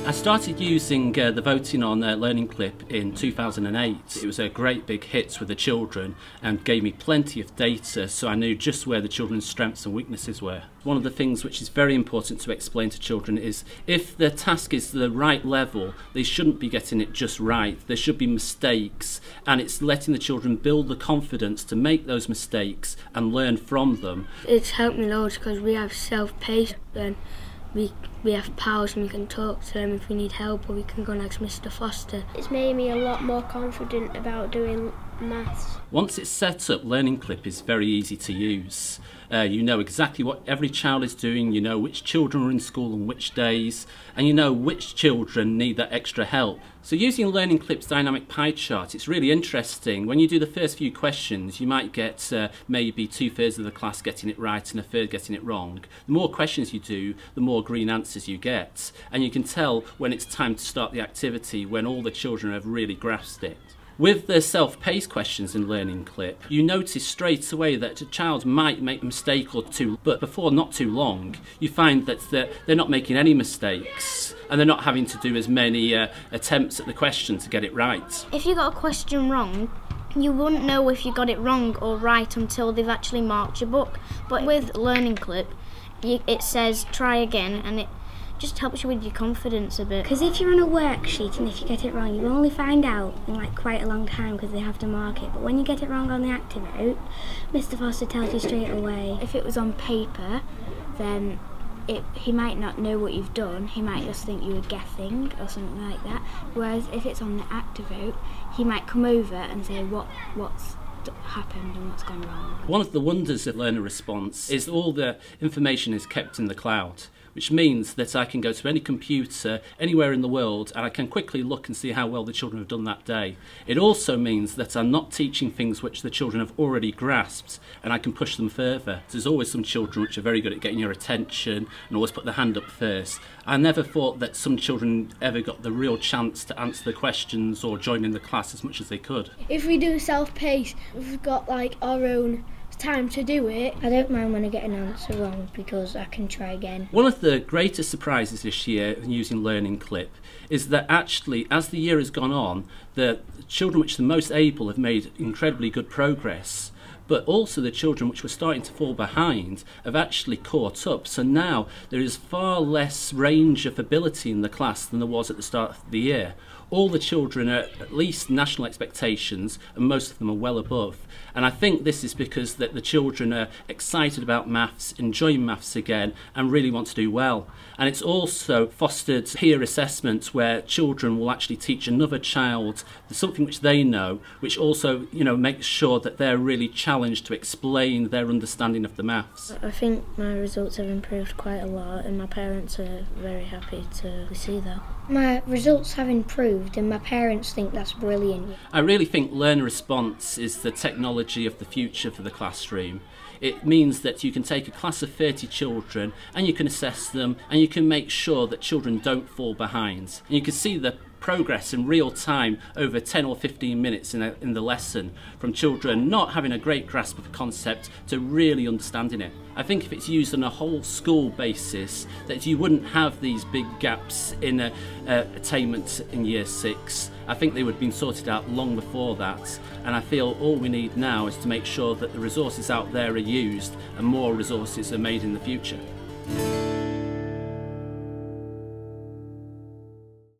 I started using the voting on Learning Clip in 2008. It was a great big hit with the children and gave me plenty of data, so I knew just where the children's strengths and weaknesses were. One of the things which is very important to explain to children is if the task is the right level, they shouldn't be getting it just right. There should be mistakes, and it's letting the children build the confidence to make those mistakes and learn from them. It's helped me loads because we have self-paced and we have pals and we can talk to them if we need help, or we can go and ask Mr. Foster. It's made me a lot more confident about doing maths. Once it's set up, Learning Clip is very easy to use. You know exactly what every child is doing, you know which children are in school on which days, and you know which children need that extra help. So using Learning Clip's dynamic pie chart, it's really interesting. When you do the first few questions, you might get maybe 2/3 of the class getting it right and 1/3 getting it wrong. The more questions you do, the more green answers you get. And you can tell when it's time to start the activity, when all the children have really grasped it. With the self-paced questions in Learning Clip, you notice straight away that a child might make a mistake or two, but before not too long, you find that they're not making any mistakes and they're not having to do as many attempts at the question to get it right. If you got a question wrong, you wouldn't know if you got it wrong or right until they've actually marked your book. But with Learning Clip, it says try again, and it just helps you with your confidence a bit. Because if you're on a worksheet and if you get it wrong, you only find out in like quite a long time because they have to mark it. But when you get it wrong on the activate, Mr. Foster tells you straight away. If it was on paper, then he might not know what you've done. He might just think you were guessing or something like that. Whereas if it's on the activate, he might come over and say what's happened and what's gone wrong. One of the wonders of Learner Response is all the information is kept in the cloud, which means that I can go to any computer anywhere in the world and I can quickly look and see how well the children have done that day. It also means that I'm not teaching things which the children have already grasped, and I can push them further. There's always some children which are very good at getting your attention and always put their hand up first. I never thought that some children ever got the real chance to answer the questions or join in the class as much as they could. If we do self-paced, we've got like our own time to do it. I don't mind when I get an answer wrong because I can try again. One of the greatest surprises this year using Learning Clip is that actually, as the year has gone on, the children which are the most able have made incredibly good progress. But also the children which were starting to fall behind have actually caught up. So now there is far less range of ability in the class than there was at the start of the year. All the children are at least national expectations, and most of them are well above. And I think this is because that the children are excited about maths, enjoying maths again, and really want to do well. And it's also fostered peer assessment where children will actually teach another child something which they know, which also, you know, makes sure that they're really challenged to explain their understanding of the maths. I think my results have improved quite a lot, and my parents are very happy to see that. My results have improved and my parents think that's brilliant. I really think Learner Response is the technology of the future for the classroom. It means that you can take a class of 30 children and you can assess them and you can make sure that children don't fall behind. And you can see the progress in real time over 10 or 15 minutes in the lesson, from children not having a great grasp of a concept to really understanding it. I think if it's used on a whole school basis, that you wouldn't have these big gaps in attainment in year 6. I think they would have been sorted out long before that, and I feel all we need now is to make sure that the resources out there are used and more resources are made in the future.